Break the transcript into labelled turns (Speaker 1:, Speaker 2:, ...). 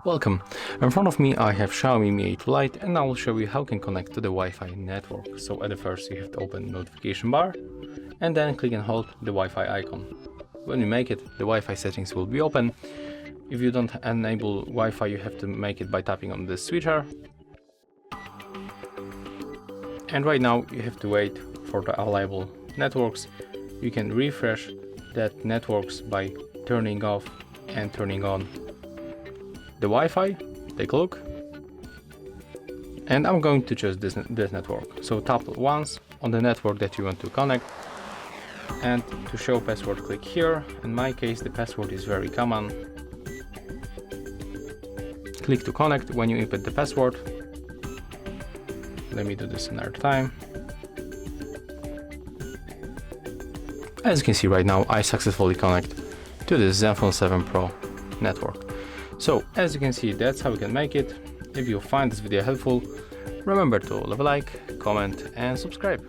Speaker 1: Welcome. In front of me I have XIAOMI Mi A2 Lite, and I will show you how you can connect to the Wi-Fi network. So at the first you have to open the notification bar and then click and hold the Wi-Fi icon. When you make it, the Wi-Fi settings will be open. If you don't enable Wi-Fi, you have to make it by tapping on this switcher. And right now you have to wait for the available networks. You can refresh that networks by turning off and turning on the Wi-Fi. Take a look, and I'm going to choose this network. So tap once on the network that you want to connect, and to show password, click here. In my case, the password is very common. Click to connect. When you input the password, let me do this another time. As you can see right now, I successfully connect to the Zenfone 7 Pro network. So as you can see, that's how we can make it. If you find this video helpful, remember to leave a like, comment and subscribe.